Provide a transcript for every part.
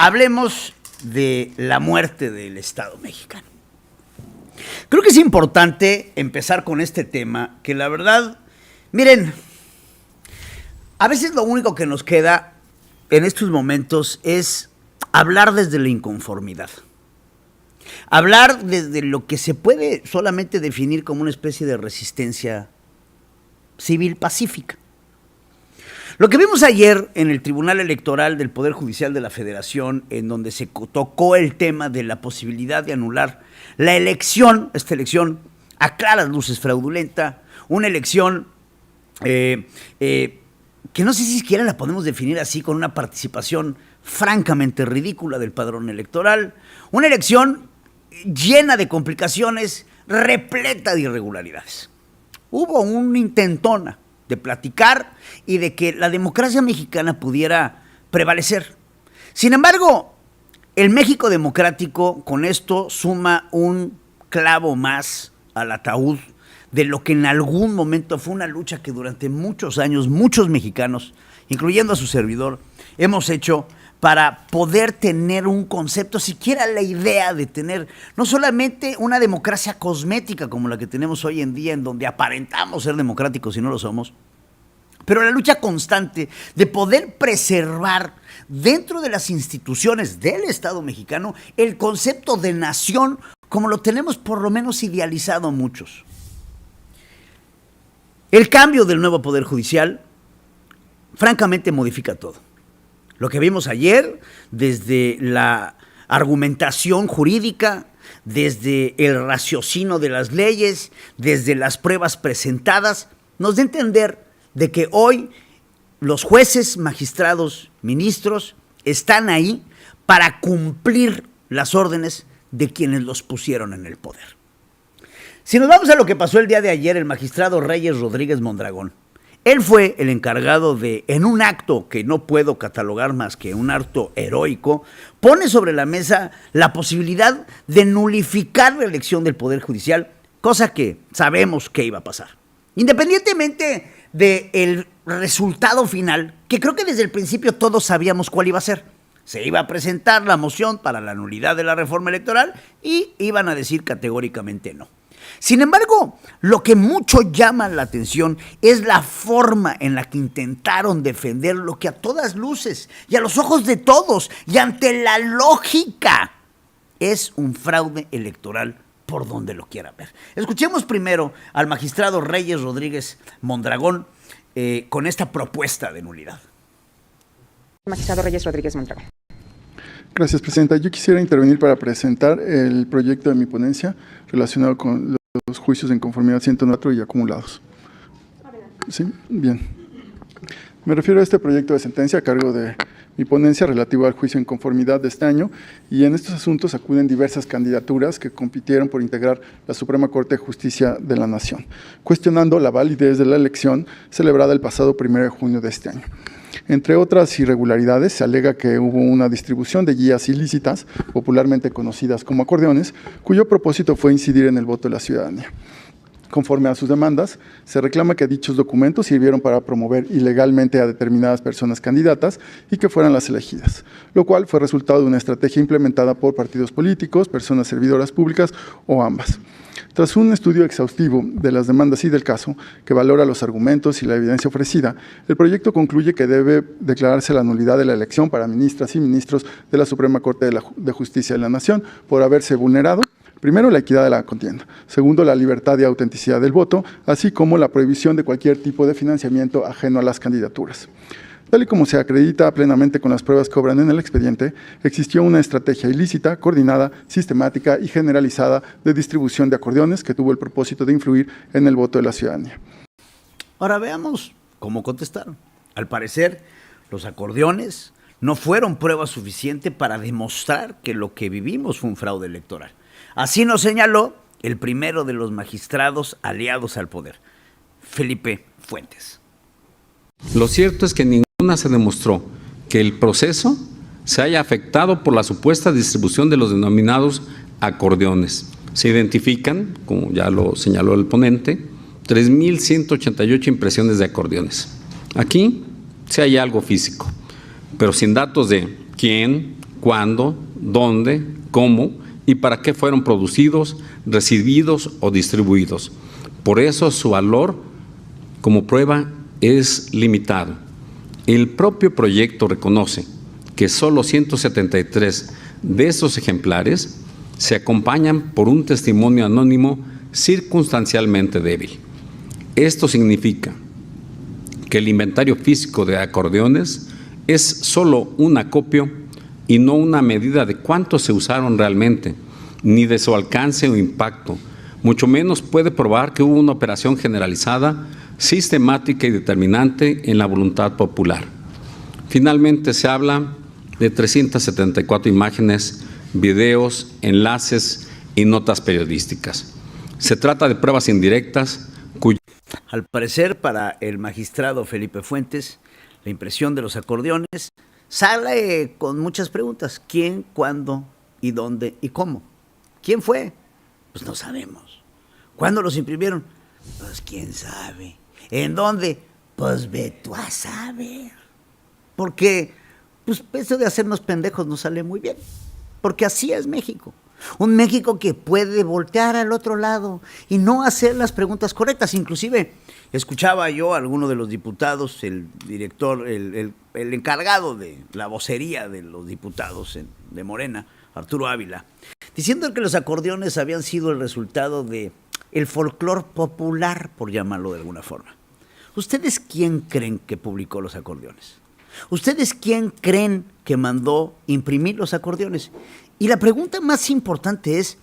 hablemos de la muerte del Estado mexicano. Creo que es importante empezar con este tema, que la verdad, miren, a veces lo único que nos queda en estos momentos es hablar desde la inconformidad. Hablar desde lo que se puede solamente definir como una especie de resistencia civil pacífica. Lo que vimos ayer en el Tribunal Electoral del Poder Judicial de la Federación, en donde se tocó el tema de la posibilidad de anular la elección, esta elección a claras luces fraudulenta, una elección que no sé si siquiera la podemos definir así, con una participación francamente ridícula del padrón electoral, una elección llena de complicaciones, repleta de irregularidades. Hubo una intentona de platicar y de que la democracia mexicana pudiera prevalecer. Sin embargo, el México democrático con esto suma un clavo más al ataúd de lo que en algún momento fue una lucha que durante muchos años muchos mexicanos, incluyendo a su servidor, hemos hecho para poder tener un concepto, siquiera la idea de tener no solamente una democracia cosmética como la que tenemos hoy en día, en donde aparentamos ser democráticos y no lo somos, pero la lucha constante de poder preservar dentro de las instituciones del Estado mexicano el concepto de nación como lo tenemos por lo menos idealizado muchos. El cambio del nuevo Poder Judicial francamente modifica todo. Lo que vimos ayer, desde la argumentación jurídica, desde el raciocinio de las leyes, desde las pruebas presentadas, nos da a entender de que hoy los jueces, magistrados, ministros están ahí para cumplir las órdenes de quienes los pusieron en el poder. Si nos vamos a lo que pasó el día de ayer, el magistrado Reyes Rodríguez Mondragón, él fue el encargado de, en un acto que no puedo catalogar más que un acto heroico, pone sobre la mesa la posibilidad de nulificar la elección del Poder Judicial, cosa que sabemos que iba a pasar. Independientemente del resultado final, que creo que desde el principio todos sabíamos cuál iba a ser. Se iba a presentar la moción para la nulidad de la reforma electoral y iban a decir categóricamente no. Sin embargo, lo que mucho llama la atención es la forma en la que intentaron defender lo que a todas luces y a los ojos de todos y ante la lógica es un fraude electoral por donde lo quiera ver. Escuchemos primero al magistrado Reyes Rodríguez Mondragón con esta propuesta de nulidad. Magistrado Reyes Rodríguez Mondragón. Gracias, presidenta. Yo quisiera intervenir para presentar el proyecto de mi ponencia relacionado con los juicios en conformidad 104 y acumulados. ¿Sí? Bien. Me refiero a este proyecto de sentencia a cargo de mi ponencia relativo al juicio en conformidad de este año, y en estos asuntos acuden diversas candidaturas que compitieron por integrar la Suprema Corte de Justicia de la Nación, cuestionando la validez de la elección celebrada el pasado 1 de junio de este año. Entre otras irregularidades, se alega que hubo una distribución de guías ilícitas, popularmente conocidas como acordeones, cuyo propósito fue incidir en el voto de la ciudadanía. Conforme a sus demandas, se reclama que dichos documentos sirvieron para promover ilegalmente a determinadas personas candidatas y que fueran las elegidas, lo cual fue resultado de una estrategia implementada por partidos políticos, personas servidoras públicas o ambas. Tras un estudio exhaustivo de las demandas y del caso, que valora los argumentos y la evidencia ofrecida, el proyecto concluye que debe declararse la nulidad de la elección para ministras y ministros de la Suprema Corte de Justicia de la Nación por haberse vulnerado, primero, la equidad de la contienda; segundo, la libertad y autenticidad del voto, así como la prohibición de cualquier tipo de financiamiento ajeno a las candidaturas. Tal y como se acredita plenamente con las pruebas que obran en el expediente, existió una estrategia ilícita, coordinada, sistemática y generalizada de distribución de acordeones que tuvo el propósito de influir en el voto de la ciudadanía. Ahora veamos cómo contestaron. Al parecer, los acordeones no fueron prueba suficiente para demostrar que lo que vivimos fue un fraude electoral. Así nos señaló el primero de los magistrados aliados al poder, Felipe Fuentes. Lo cierto es que en ninguna se demostró que el proceso se haya afectado por la supuesta distribución de los denominados acordeones. Se identifican, como ya lo señaló el ponente, 3.188 impresiones de acordeones. Aquí sí hay algo físico, pero sin datos de quién, cuándo, dónde, cómo y para qué fueron producidos, recibidos o distribuidos. Por eso su valor como prueba es limitado. El propio proyecto reconoce que solo 173 de esos ejemplares se acompañan por un testimonio anónimo circunstancialmente débil. Esto significa que el inventario físico de acordeones es solo un acopio y no una medida de cuántos se usaron realmente, ni de su alcance o impacto. Mucho menos puede probar que hubo una operación generalizada, sistemática y determinante en la voluntad popular. Finalmente se habla de 374 imágenes, videos, enlaces y notas periodísticas. Se trata de pruebas indirectas cuyo... Al parecer, para el magistrado Felipe Fuentes, la impresión de los acordeones sale con muchas preguntas. ¿Quién, cuándo y dónde y cómo? ¿Quién fue? Pues no sabemos. ¿Cuándo los imprimieron? Pues quién sabe. ¿En dónde? Pues ve tú a saber. Porque pues eso de hacernos pendejos nos sale muy bien. Porque así es México. Un México que puede voltear al otro lado y no hacer las preguntas correctas. Inclusive escuchaba yo a alguno de los diputados, el director, el encargado de la vocería de los diputados de Morena, Arturo Ávila, diciendo que los acordeones habían sido el resultado de el folclor popular, por llamarlo de alguna forma. ¿Ustedes quién creen que publicó los acordeones? ¿Ustedes quién creen que mandó imprimir los acordeones? Y la pregunta más importante es,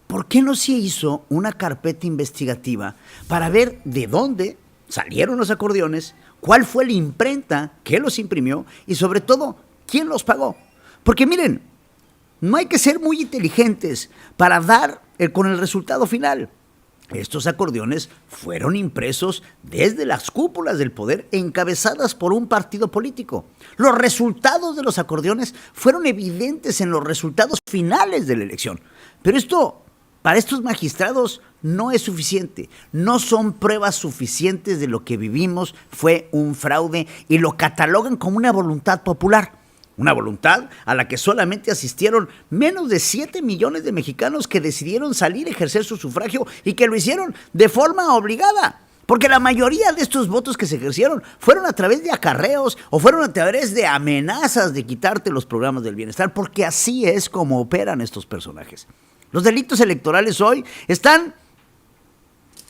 ¿por qué no se hizo una carpeta investigativa para ver de dónde salieron los acordeones, cuál fue la imprenta que los imprimió y sobre todo, quién los pagó? Porque miren, no hay que ser muy inteligentes para dar con el resultado final. Estos acordeones fueron impresos desde las cúpulas del poder encabezadas por un partido político. Los resultados de los acordeones fueron evidentes en los resultados finales de la elección. Pero esto, para estos magistrados, no es suficiente. No son pruebas suficientes de lo que vivimos fue un fraude y lo catalogan como una voluntad popular. Una voluntad a la que solamente asistieron menos de 7 millones de mexicanos que decidieron salir a ejercer su sufragio y que lo hicieron de forma obligada. Porque la mayoría de estos votos que se ejercieron fueron a través de acarreos o fueron a través de amenazas de quitarte los programas del bienestar, porque así es como operan estos personajes. Los delitos electorales hoy están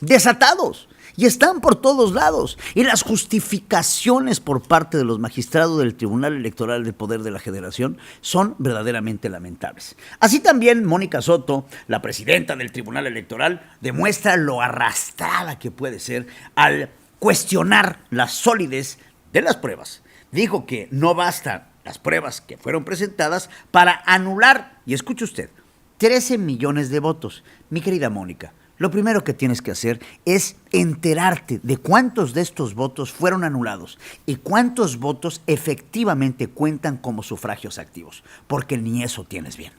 desatados y están por todos lados. Y las justificaciones por parte de los magistrados del Tribunal Electoral del Poder de la Federación son verdaderamente lamentables. Así también Mónica Soto, la presidenta del Tribunal Electoral, demuestra lo arrastrada que puede ser al cuestionar la solidez de las pruebas. Dijo que no bastan las pruebas que fueron presentadas para anular, y escuche usted, 13 millones de votos. Mi querida Mónica, lo primero que tienes que hacer es enterarte de cuántos de estos votos fueron anulados y cuántos votos efectivamente cuentan como sufragios activos, porque ni eso tienes bien.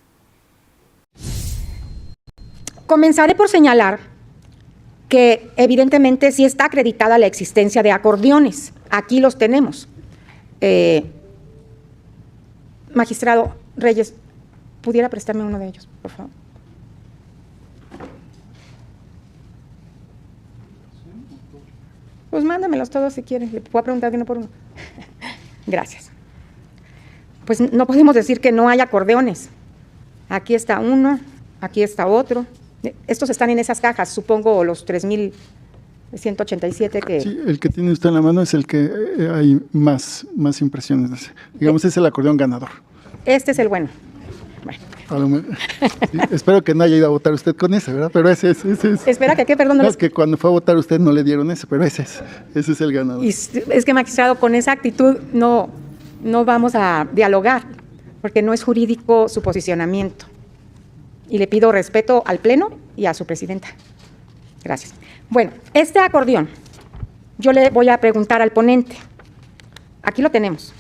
Comenzaré por señalar que evidentemente sí está acreditada la existencia de acordeones. Aquí los tenemos. Magistrado Reyes, ¿pudiera prestarme uno de ellos, por favor? Pues mándamelos todos si quieres, le puedo preguntar uno por uno. Gracias. Pues no podemos decir que no hay acordeones. Aquí está uno, aquí está otro. Estos están en esas cajas, supongo los 3,187 que... Sí, el que tiene usted en la mano es el que hay más impresiones de ese. Digamos, es el acordeón ganador. Este es el bueno. Bueno. Sí, espero que no haya ido a votar usted con ese, ¿verdad? Pero ese es. Espera, que qué, perdón. No, es que cuando fue a votar usted no le dieron ese, pero ese es el ganador. Y es que, magistrado, con esa actitud no vamos a dialogar, porque no es jurídico su posicionamiento. Y le pido respeto al Pleno y a su presidenta. Gracias. Bueno, este acordeón, yo le voy a preguntar al ponente. Aquí lo tenemos.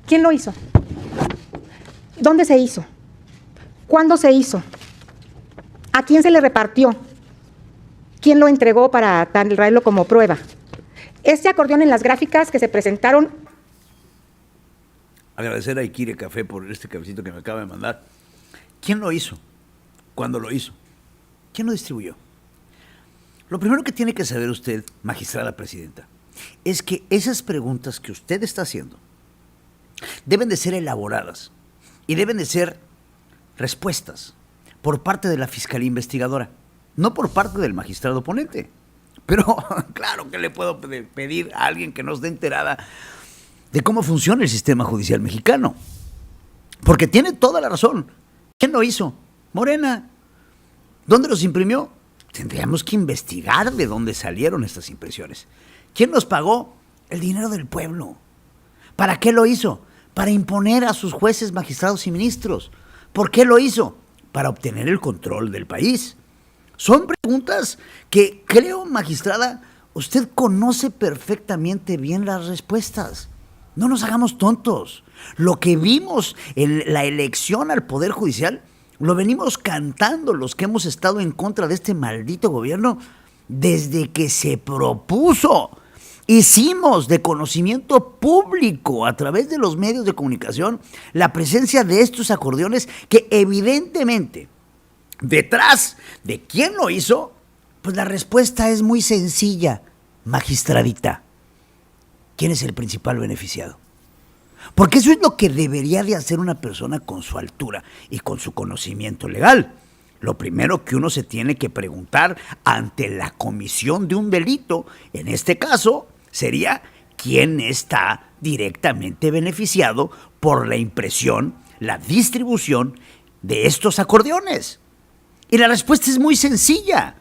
¿Quién lo hizo? ¿Dónde se hizo? ¿Cuándo se hizo? ¿A quién se le repartió? ¿Quién lo entregó para traerlo como prueba? Este acordeón en las gráficas que se presentaron agradecer a Iquire Café por este cafecito que me acaba de mandar. ¿Quién lo hizo? ¿Cuándo lo hizo? ¿Quién lo distribuyó? Lo primero que tiene que saber usted, magistrada presidenta, es que esas preguntas que usted está haciendo deben de ser elaboradas y deben de ser respuestas por parte de la Fiscalía Investigadora, no por parte del magistrado ponente. Pero claro que le puedo pedir a alguien que no esté enterada de cómo funciona el sistema judicial mexicano. Porque tiene toda la razón. ¿Quién lo hizo? Morena. ¿Dónde los imprimió? Tendríamos que investigar de dónde salieron estas impresiones. ¿Quién nos pagó? El dinero del pueblo. ¿Para qué lo hizo? Para imponer a sus jueces, magistrados y ministros. ¿Por qué lo hizo? Para obtener el control del país. Son preguntas que creo, magistrada, usted conoce perfectamente bien las respuestas. No nos hagamos tontos. Lo que vimos en la elección al Poder Judicial lo venimos cantando los que hemos estado en contra de este maldito gobierno desde que se propuso. Hicimos de conocimiento público a través de los medios de comunicación la presencia de estos acordeones que evidentemente detrás de quién lo hizo, pues la respuesta es muy sencilla, magistradita. ¿Quién es el principal beneficiado? Porque eso es lo que debería de hacer una persona con su altura y con su conocimiento legal. Lo primero que uno se tiene que preguntar ante la comisión de un delito, en este caso, sería quién está directamente beneficiado por la impresión, la distribución de estos acordeones. Y la respuesta es muy sencilla.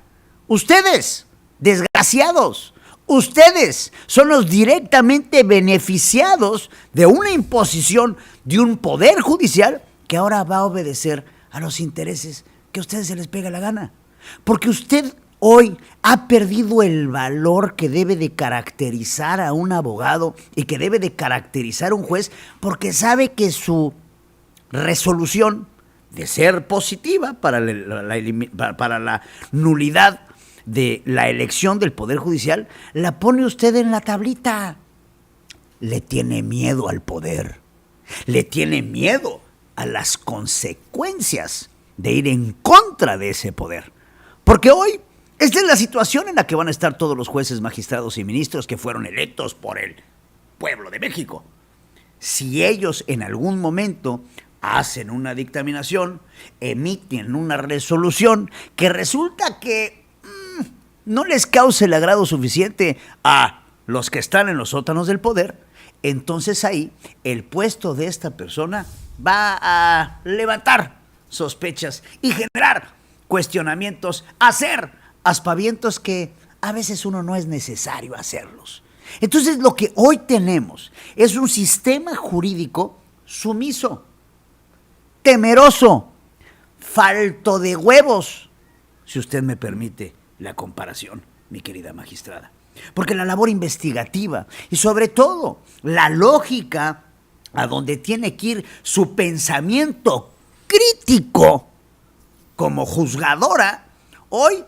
Ustedes, desgraciados, ustedes son los directamente beneficiados de una imposición de un poder judicial que ahora va a obedecer a los intereses que a ustedes se les pega la gana. Porque usted hoy ha perdido el valor que debe de caracterizar a un abogado y que debe de caracterizar a un juez, porque sabe que su resolución de ser positiva para la nulidad de la elección del Poder Judicial, la pone usted en la tablita. Le tiene miedo al poder, le tiene miedo a las consecuencias de ir en contra de ese poder. Porque hoy, esta es la situación en la que van a estar todos los jueces, magistrados y ministros que fueron electos por el pueblo de México. Si ellos en algún momento hacen una dictaminación, emiten una resolución que resulta que no les causa el agrado suficiente a los que están en los sótanos del poder, entonces ahí el puesto de esta persona va a levantar sospechas y generar cuestionamientos, hacer aspavientos que a veces uno no es necesario hacerlos. Entonces lo que hoy tenemos es un sistema jurídico sumiso, temeroso, falto de huevos, si usted me permite la comparación, mi querida magistrada. Porque la labor investigativa y sobre todo la lógica a donde tiene que ir su pensamiento crítico como juzgadora, hoy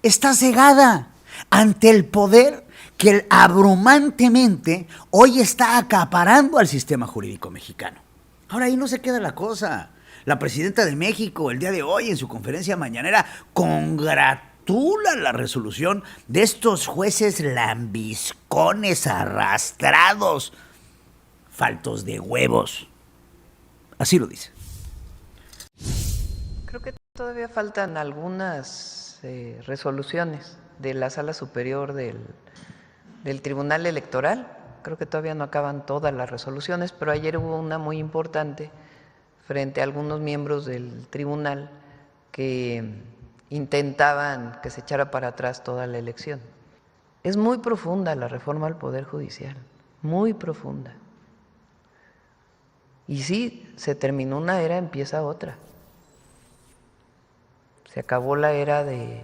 está cegada ante el poder que abrumantemente hoy está acaparando al sistema jurídico mexicano. Ahora ahí no se queda la cosa. La presidenta de México el día de hoy en su conferencia mañanera congratula la resolución de estos jueces lambiscones, arrastrados, faltos de huevos. Así lo dice. Creo que todavía faltan algunas resoluciones de la Sala Superior del Tribunal Electoral. Creo que todavía no acaban todas las resoluciones, pero ayer hubo una muy importante frente a algunos miembros del tribunal que intentaban que se echara para atrás toda la elección. Es muy profunda la reforma al Poder Judicial, muy profunda. Y sí, se terminó una era, empieza otra. Se acabó la era de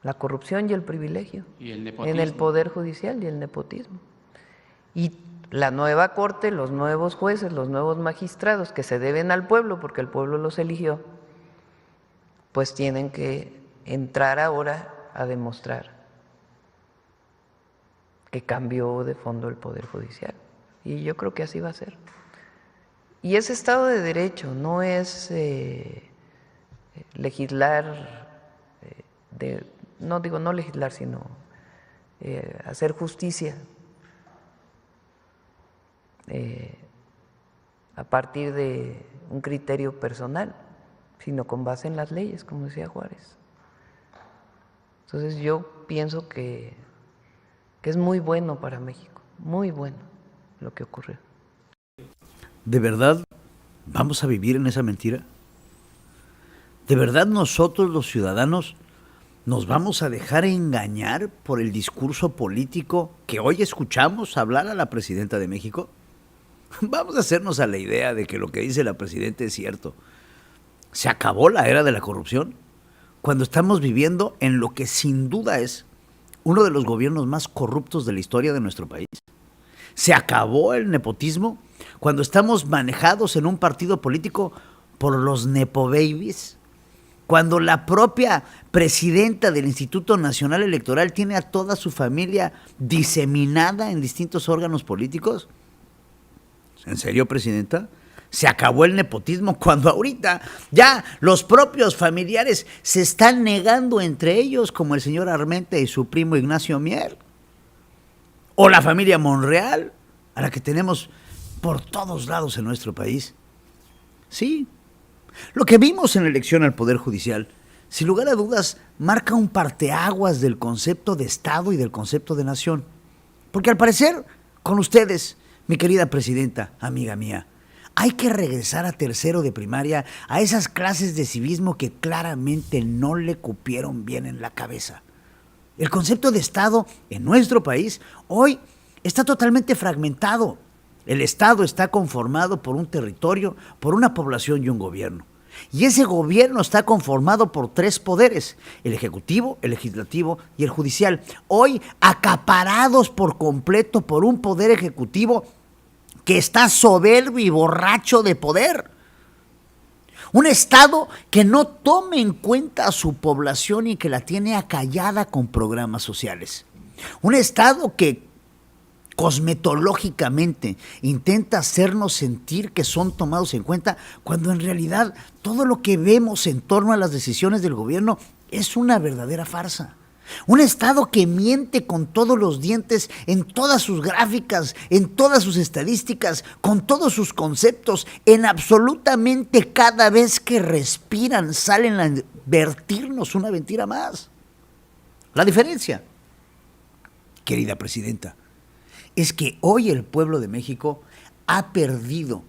la corrupción y el privilegio en el Poder Judicial y el nepotismo. Y la nueva Corte, los nuevos jueces, los nuevos magistrados que se deben al pueblo porque el pueblo los eligió, pues tienen que entrar ahora a demostrar que cambió de fondo el Poder Judicial. Y yo creo que así va a ser. Y ese Estado de Derecho no es legislar, no legislar, sino hacer justicia a partir de un criterio personal, sino con base en las leyes, como decía Juárez. Entonces yo pienso que es muy bueno para México, muy bueno lo que ocurrió. ¿De verdad vamos a vivir en esa mentira? ¿De verdad nosotros los ciudadanos nos vamos a dejar engañar por el discurso político que hoy escuchamos hablar a la presidenta de México? Vamos a hacernos a la idea de que lo que dice la presidenta es cierto. ¿Se acabó la era de la corrupción? Cuando estamos viviendo en lo que sin duda es uno de los gobiernos más corruptos de la historia de nuestro país. ¿Se acabó el nepotismo? Cuando estamos manejados en un partido político por los nepobabies. Cuando la propia presidenta del Instituto Nacional Electoral tiene a toda su familia diseminada en distintos órganos políticos. ¿En serio, presidenta? ¿Se acabó el nepotismo cuando ahorita ya los propios familiares se están negando entre ellos, como el señor Armenta y su primo Ignacio Mier? ¿O la familia Monreal, a la que tenemos por todos lados en nuestro país? Sí, lo que vimos en la elección al Poder Judicial, sin lugar a dudas, marca un parteaguas del concepto de Estado y del concepto de nación. Porque al parecer, con ustedes, mi querida presidenta, amiga mía, hay que regresar a tercero de primaria, a esas clases de civismo que claramente no le cupieron bien en la cabeza. El concepto de Estado en nuestro país hoy está totalmente fragmentado. El Estado está conformado por un territorio, por una población y un gobierno. Y ese gobierno está conformado por 3 poderes, el ejecutivo, el legislativo y el judicial. Hoy acaparados por completo por un poder ejecutivo que está soberbio y borracho de poder. Un Estado que no tome en cuenta a su población y que la tiene acallada con programas sociales. Un Estado que cosmetológicamente intenta hacernos sentir que son tomados en cuenta, cuando en realidad todo lo que vemos en torno a las decisiones del gobierno es una verdadera farsa. Un Estado que miente con todos los dientes en todas sus gráficas, en todas sus estadísticas, con todos sus conceptos, en absolutamente cada vez que respiran salen a vertirnos una mentira más. La diferencia, querida presidenta, es que hoy el pueblo de México ha perdido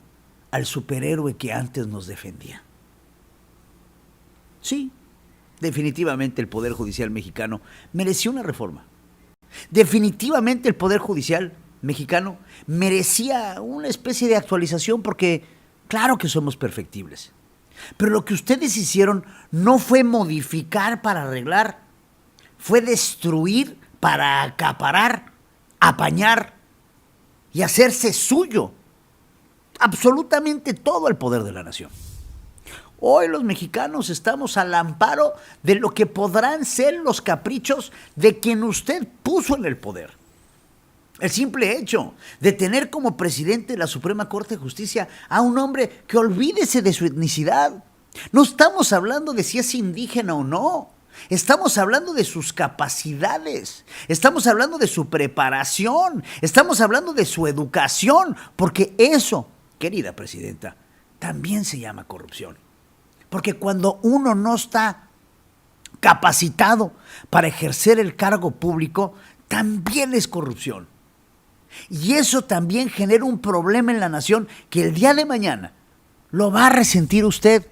al superhéroe que antes nos defendía. Sí, definitivamente el Poder Judicial mexicano mereció una reforma. Definitivamente el Poder Judicial mexicano merecía una especie de actualización porque claro que somos perfectibles. Pero lo que ustedes hicieron no fue modificar para arreglar, fue destruir para acaparar, apañar y hacerse suyo absolutamente todo el poder de la nación. Hoy los mexicanos estamos al amparo de lo que podrán ser los caprichos de quien usted puso en el poder. El simple hecho de tener como presidente de la Suprema Corte de Justicia a un hombre que olvídese de su etnicidad. No estamos hablando de si es indígena o no. Estamos hablando de sus capacidades, estamos hablando de su preparación, estamos hablando de su educación, porque eso, querida presidenta, también se llama corrupción. Porque cuando uno no está capacitado para ejercer el cargo público, también es corrupción. Y eso también genera un problema en la nación que el día de mañana lo va a resentir usted.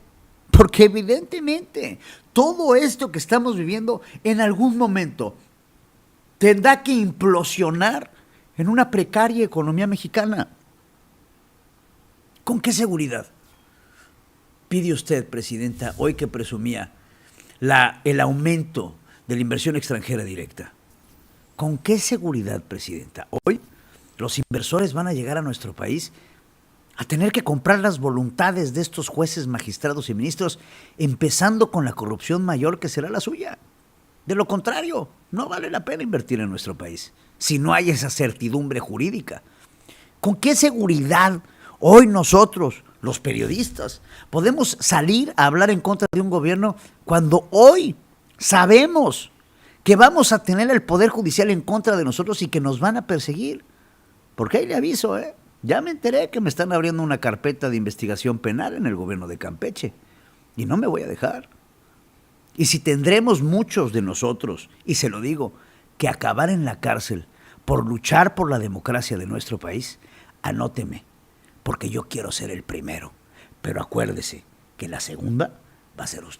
Porque evidentemente todo esto que estamos viviendo en algún momento tendrá que implosionar en una precaria economía mexicana. ¿Con qué seguridad pide usted, presidenta, hoy que presumía el aumento de la inversión extranjera directa? ¿Con qué seguridad, presidenta? Hoy los inversores van a llegar a nuestro país a tener que comprar las voluntades de estos jueces, magistrados y ministros, empezando con la corrupción mayor que será la suya. De lo contrario, no vale la pena invertir en nuestro país. si no hay esa certidumbre jurídica? ¿Con qué seguridad hoy nosotros, los periodistas, podemos salir a hablar en contra de un gobierno cuando hoy sabemos que vamos a tener el Poder Judicial en contra de nosotros y que nos van a perseguir? Porque ahí le aviso, ya me enteré que me están abriendo una carpeta de investigación penal en el gobierno de Campeche y no me voy a dejar. Y si tendremos muchos de nosotros, y se lo digo, que acabar en la cárcel por luchar por la democracia de nuestro país, anóteme, porque yo quiero ser el primero. Pero acuérdese que la segunda va a ser usted.